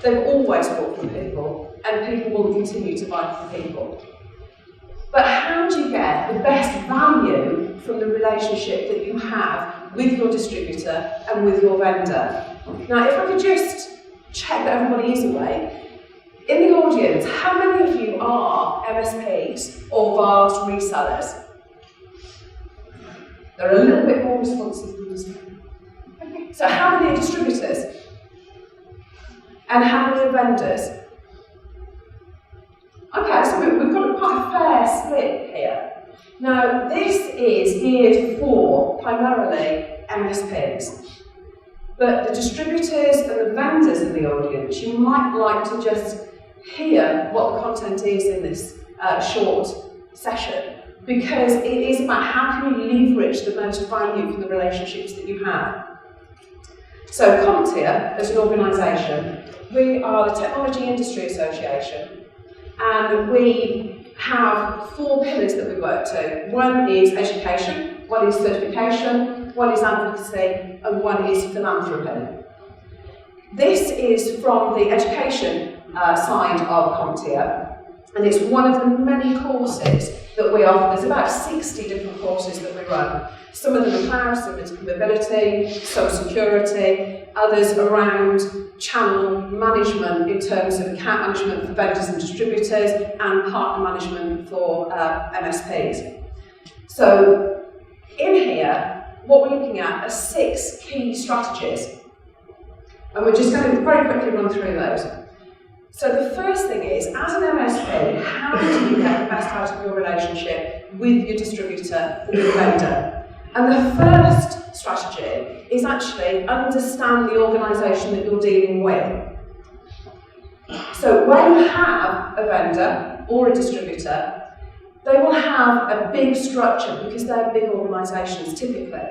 They've always bought from people, and people will continue to buy from people. But how do you get the best value from the relationship that you have with your distributor and with your vendor? Now, if I could just check that everybody is awake, in the audience, how many of you are MSPs or vast resellers? They're a little bit more responsive than this. Okay. So how many are distributors? And how many are vendors? Okay, so we've got quite a fair split here. Now, this is geared for primarily MSPs. But the distributors and the vendors in the audience, you might like to just hear what the content is in this short session, because it is about how can you leverage the most value from the relationships that you have. So CompTIA, as an organisation, we are the Technology Industry Association, and we have 4 pillars that we work to. One is education, one is certification, one is advocacy, and one is philanthropy. This is from the education side of CompTIA, and it's one of the many courses that we offer. There's about 60 different courses that we run. Some of them are cloud, some are mobility, some security, others around channel management in terms of account management for vendors and distributors, and partner management for MSPs. So in here, what we're looking at are 6 key strategies, and we're just going to very quickly run through those. So the first thing is, as an MSP, how do you get the best out of your relationship with your distributor or your vendor? And the first strategy is actually understand the organisation that you're dealing with. So when you have a vendor or a distributor, they will have a big structure because they're big organisations typically.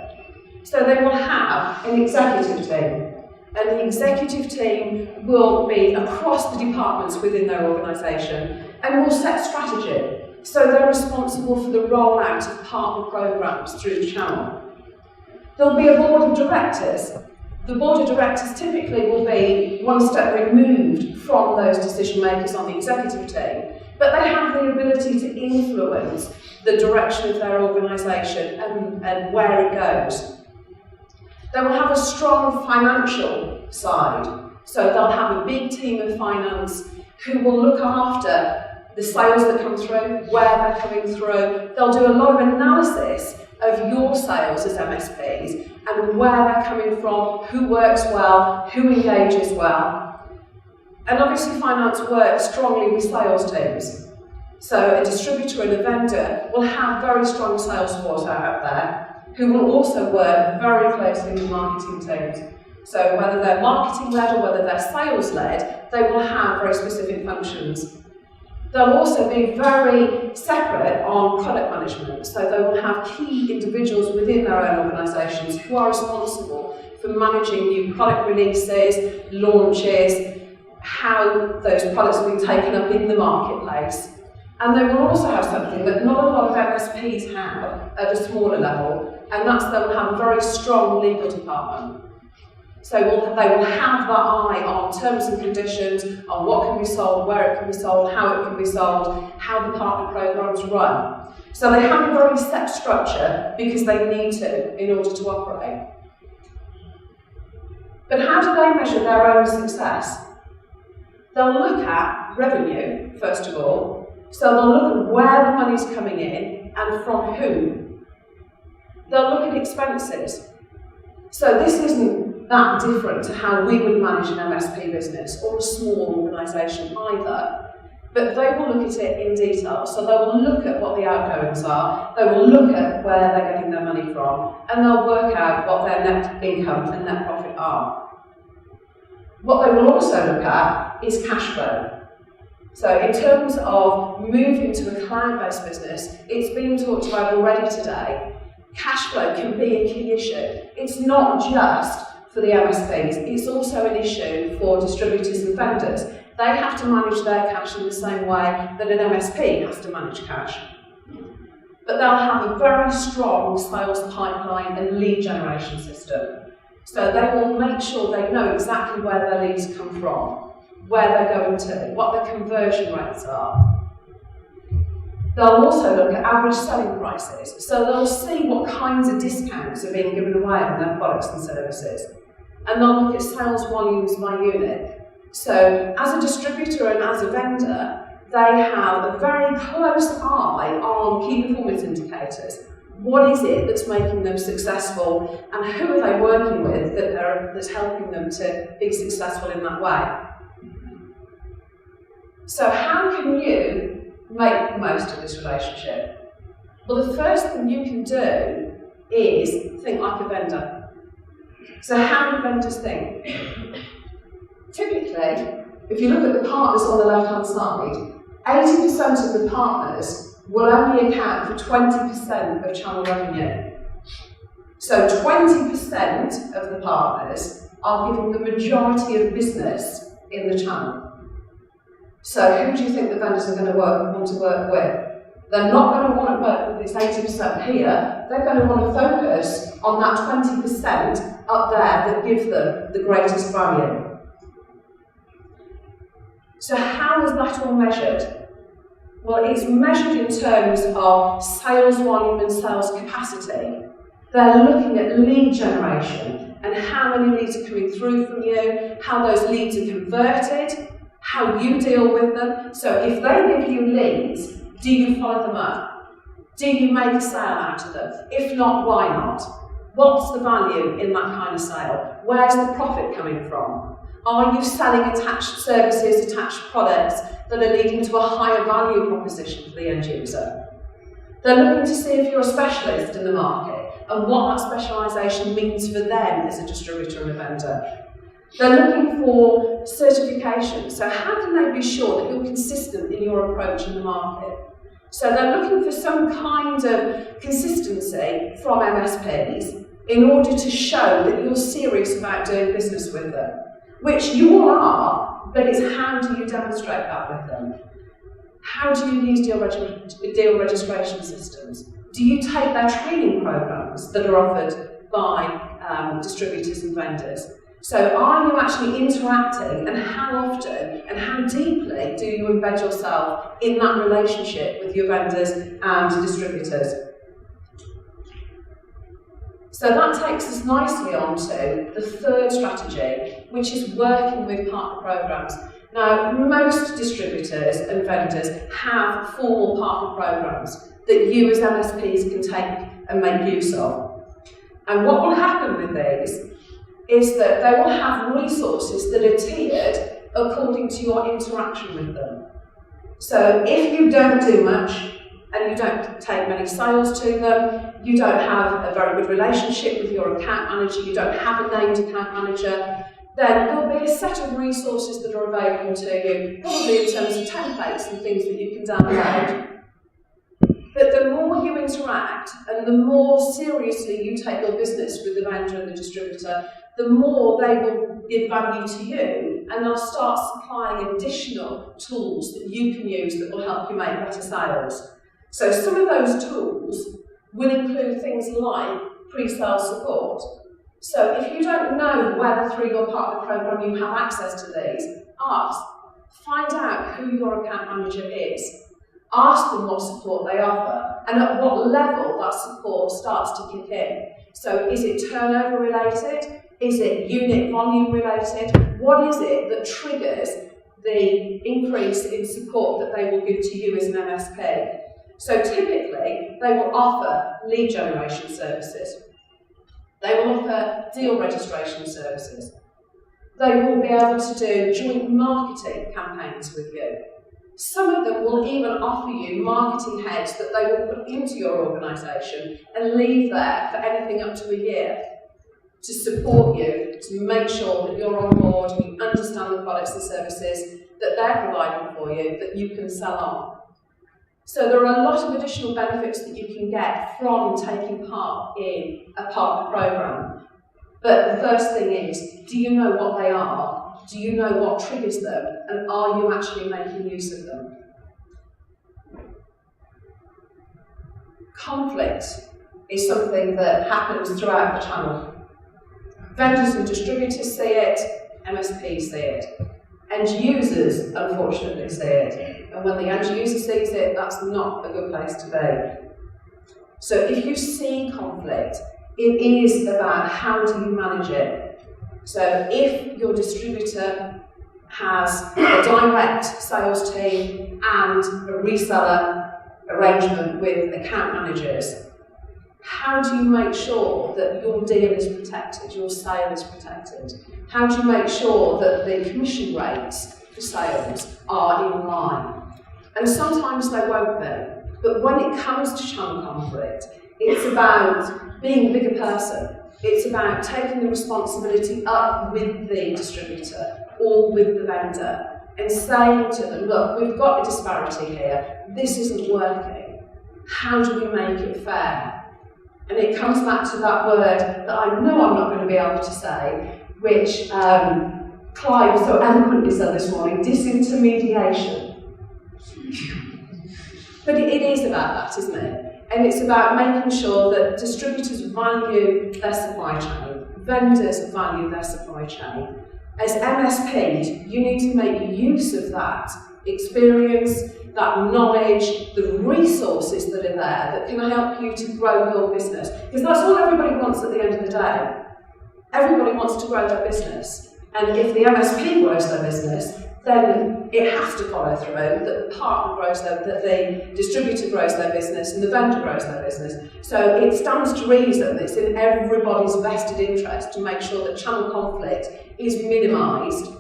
So they will have an executive team. And the executive team will be across the departments within their organisation and will set strategy. So they're responsible for the rollout of partner programmes through the channel. There'll be a board of directors. The board of directors typically will be one step removed from those decision makers on the executive team, but they have the ability to influence the direction of their organisation and where it goes. They will have a strong financial side, so they'll have a big team of finance who will look after the sales that come through, where they're coming through. They'll do a lot of analysis of your sales as MSPs and where they're coming from, who works well, who engages well. And obviously finance works strongly with sales teams. So a distributor and a vendor will have very strong sales force out there, who will also work very closely with marketing teams. So whether they're marketing-led or whether they're sales-led, they will have very specific functions. They'll also be very separate on product management, so they will have key individuals within their own organisations who are responsible for managing new product releases, launches, how those products will be taken up in the marketplace. And they will also have something that not a lot of MSPs have at a smaller level, and that's they will have a very strong legal department. So they will have that eye on terms and conditions, on what can be sold, where it can be sold, how it can be sold, how the partner programs run. So they have a very set structure because they need to in order to operate. But how do they measure their own success? They'll look at revenue, first of all. So they'll look at where the money's coming in and from whom. They'll look at expenses. So this isn't that different to how we would manage an MSP business or a small organisation either. But they will look at it in detail. So they will look at what the outgoings are, they will look at where they're getting their money from, and they'll work out what their net income and net profit are. What they will also look at is cash flow. So in terms of moving to a cloud-based business, it's been talked about already today. Cash flow can be a key issue. It's not just for the MSPs, it's also an issue for distributors and vendors. They have to manage their cash in the same way that an MSP has to manage cash. But they'll have a very strong sales pipeline and lead generation system. So they will make sure they know exactly where their leads come from. where they're going to, what their conversion rates are. They'll also look at average selling prices, so they'll see what kinds of discounts are being given away on their products and services. And they'll look at sales volumes by unit. So as a distributor and as a vendor, they have a very close eye on key performance indicators. What is it that's making them successful, and who are they working with that's helping them to be successful in that way? So how can you make the most of this relationship? Well, the first thing you can do is think like a vendor. So how do vendors think? Typically, if you look at the partners on the left-hand side, 80% of the partners will only account for 20% of channel revenue. So 20% of the partners are giving the majority of business in the channel. So who do you think the vendors are going to want to work with? They're not going to want to work with this 80% here. They're going to want to focus on that 20% up there that gives them the greatest value. So how is that all measured? Well, it's measured in terms of sales volume and sales capacity. They're looking at lead generation and how many leads are coming through from you, how those leads are converted, how you deal with them. So if they give you leads, do you follow them up? Do you make a sale out of them? If not, why not? What's the value in that kind of sale? Where's the profit coming from? Are you selling attached services, attached products that are leading to a higher value proposition for the end user? They're looking to see if you're a specialist in the market and what that specialisation means for them as a distributor and a vendor. They're looking for certification, so how can they be sure that you're consistent in your approach in the market? So they're looking for some kind of consistency from MSPs in order to show that you're serious about doing business with them, which you all are, but it's how do you demonstrate that with them? How do you use deal registration systems? Do you take their training programs that are offered by distributors and vendors? So are you actually interacting, and how often and how deeply do you embed yourself in that relationship with your vendors and distributors? So that takes us nicely on to the third strategy, which is working with partner programs. Now, most distributors and vendors have formal partner programs that you as MSPs can take and make use of. And what will happen with these is that they will have resources that are tiered according to your interaction with them. So if you don't do much, and you don't take many sales to them, you don't have a very good relationship with your account manager, you don't have a named account manager, then there'll be a set of resources that are available to you, probably in terms of templates and things that you can download. But the more you interact and the more seriously you take your business with the vendor and the distributor, the more they will give value to you, and they'll start supplying additional tools that you can use that will help you make better sales. So some of those tools will include things like pre-sale support. So if you don't know whether through your partner program you have access to these, ask. Find out who your account manager is. Ask them what support they offer and at what level that support starts to kick in. So is it turnover related? Is it unit volume related? What is it that triggers the increase in support that they will give to you as an MSP? So typically, they will offer lead generation services. They will offer deal registration services. They will be able to do joint marketing campaigns with you. Some of them will even offer you marketing heads that they will put into your organisation and leave there for anything up to a year to support you, to make sure that you're on board and you understand the products and services that they're providing for you that you can sell on. So there are a lot of additional benefits that you can get from taking part in a partner program. But the first thing is, do you know what they are? Do you know what triggers them? And are you actually making use of them? Conflict is something that happens throughout the channel. Vendors and distributors see it, MSPs see it. End users, unfortunately, see it. And when the end user sees it, that's not a good place to be. So if you see conflict, it is about how do you manage it. So if your distributor has a direct sales team and a reseller arrangement with account managers, how do you make sure that your deal is protected, your sale is protected? How do you make sure that the commission rates for sales are in line? And sometimes they won't be, but when it comes to channel conflict, it's about being a bigger person. It's about taking the responsibility up with the distributor or with the vendor and saying to them, look, we've got a disparity here, this isn't working. How do we make it fair? And it comes back to that word that I know I'm not going to be able to say, which Clive so eloquently said this morning, disintermediation. But it is about that, isn't it? And it's about making sure that distributors value their supply chain, vendors value their supply chain. As MSPs, you need to make use of that experience, that knowledge, the resources that are there that can help you to grow your business. Because that's all everybody wants at the end of the day. Everybody wants to grow their business. And if the MSP grows their business, then it has to follow through that the partner grows that the distributor grows their business and the vendor grows their business. So it stands to reason it's in everybody's vested interest to make sure that channel conflict is minimised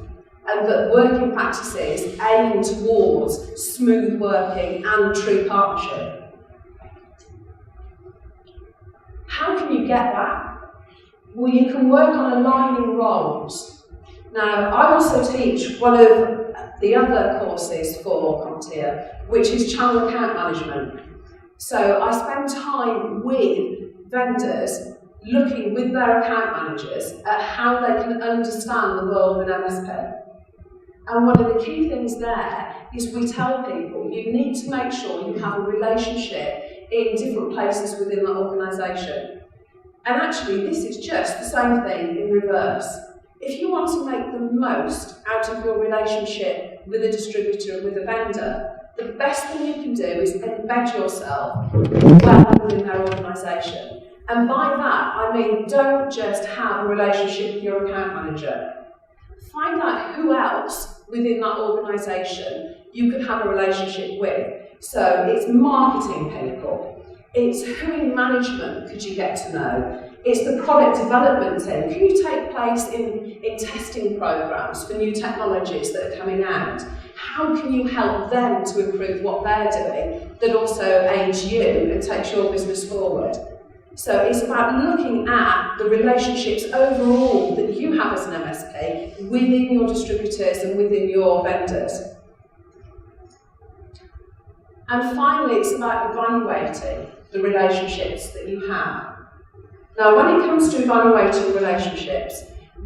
and that working practices aim towards smooth working and true partnership. How can you get that? Well, you can work on aligning roles. Now, I also teach one of the other courses for CompTIA, which is channel account management. So I spend time with vendors looking with their account managers at how they can understand the world of an MSP. And one of the key things there is we tell people you need to make sure you have a relationship in different places within the organisation. And actually, this is just the same thing in reverse. If you want to make the most out of your relationship with a distributor and with a vendor, the best thing you can do is embed yourself well within their organisation. And by that, I mean don't just have a relationship with your account manager. Find out who else within that organisation you could have a relationship with. So it's marketing people, it's who in management could you get to know, it's the product development team. Can you take place in testing programs for new technologies that are coming out? How can you help them to improve what they're doing that also aids you and takes your business forward? So it's about looking at the relationships overall that you have as an MSP within your distributors and within your vendors. And finally, it's about evaluating the relationships that you have. Now, when it comes to evaluating relationships,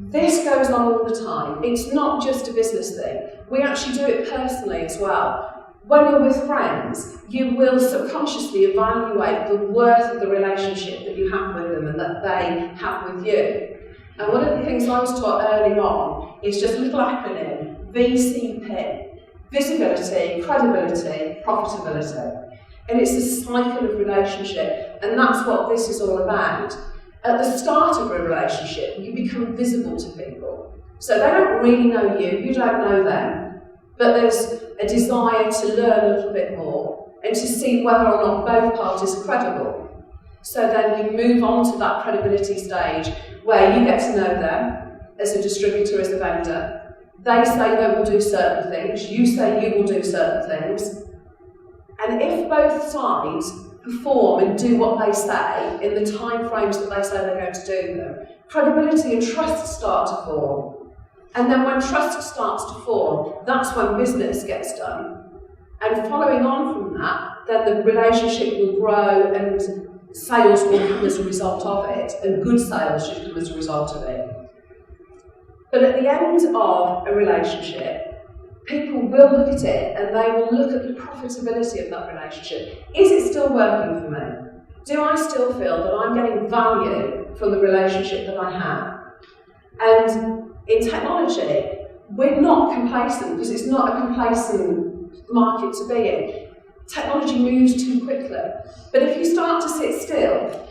this goes on all the time. It's not just a business thing. We actually do it personally as well. When you're with friends, you will subconsciously evaluate the worth of the relationship that you have with them and that they have with you. And one of the things I was taught early on is just a little acronym, VCP. Visibility, credibility, profitability. And it's a cycle of relationship, and that's what this is all about. At the start of a relationship, you become visible to people. So they don't really know you, you don't know them, but there's a desire to learn a little bit more and to see whether or not both parties are credible. So then you move on to that credibility stage where you get to know them as a distributor, as a vendor. They say they will do certain things, you say you will do certain things. And if both sides perform and do what they say in the time frames that they say they're going to do them, credibility and trust start to form. And then when trust starts to form, that's when business gets done. And following on from that, then the relationship will grow and sales will come as a result of it, and good sales should come as a result of it. But at the end of a relationship, people will look at it and they will look at the profitability of that relationship. Is it still working for me? Do I still feel that I'm getting value from the relationship that I have? And in technology, we're not complacent, because it's not a complacent market to be in. Technology moves too quickly. But if you start to sit still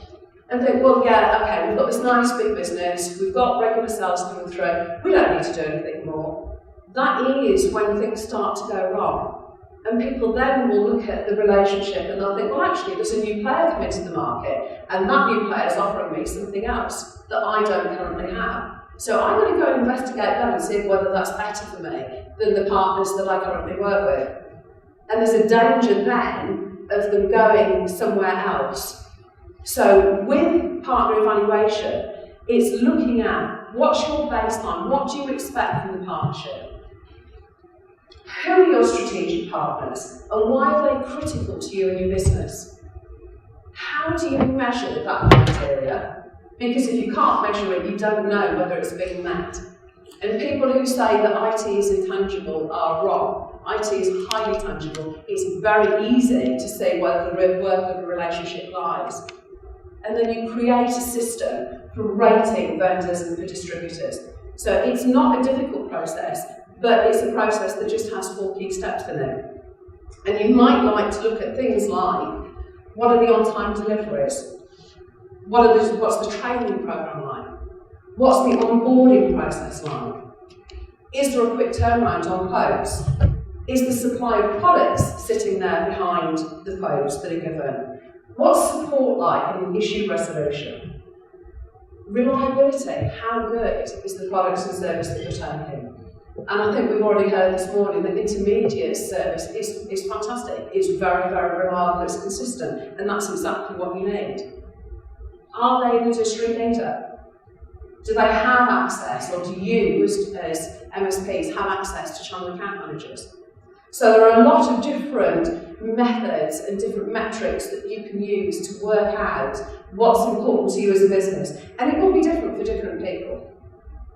and think, well, yeah, okay, we've got this nice big business, we've got regular sales coming through, we don't need to do anything more. That is when things start to go wrong. And people then will look at the relationship and they'll think, well, actually, there's a new player come into the market, and that new player is offering me something else that I don't currently have. So I'm going to go and investigate them and see whether that's better for me than the partners that I currently work with. And there's a danger then of them going somewhere else. So with partner evaluation, it's looking at what's your baseline, what do you expect from the partnership? Who are your strategic partners, and why are they critical to you and your business? How do you measure that criteria? Because if you can't measure it, you don't know whether it's being met. And people who say that IT is intangible are wrong. IT is highly tangible. It's very easy to see whether the work of a relationship lies. And then you create a system for rating vendors and for distributors. So it's not a difficult process, but it's a process that just has 4 key steps in it. And you might like to look at things like, what are the on-time deliveries? What's the training program like? What's the onboarding process like? Is there a quick turnaround on quotes? Is the supply of products sitting there behind the quotes that are given? What's support like in issue resolution? Reliability, how good is the products and service that you're taking? And I think we've already heard this morning that intermediate service is fantastic. It's very, very reliable, it's consistent, and that's exactly what you need. Are they an industry leader? Do they have access, or do you, as MSPs, have access to channel account managers? So there are a lot of different methods and different metrics that you can use to work out what's important to you as a business. And it will be different for different people.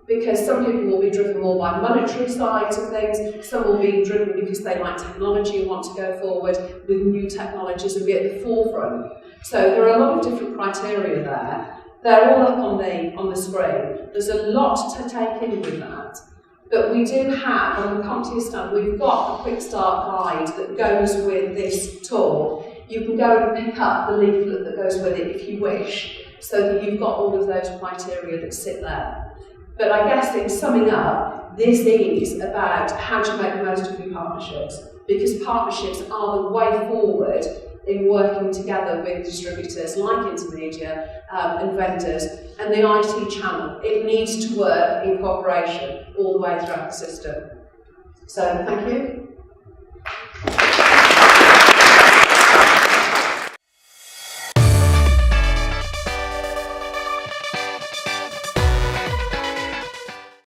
Because some people will be driven more by monetary sides of things, some will be driven because they like technology and want to go forward with new technologies and be at the forefront. So there are a lot of different criteria there. They're all up on the screen. There's a lot to take in with that. But we do have, on the CompTIA stand, we've got a quick start guide that goes with this tool. You can go and pick up the leaflet that goes with it if you wish, so that you've got all of those criteria that sit there. But I guess in summing up, this is about how to make the most of your partnerships, because partnerships are the way forward in working together with distributors like Intermedia and vendors, and the IT channel. It needs to work in cooperation all the way throughout the system. So thank you.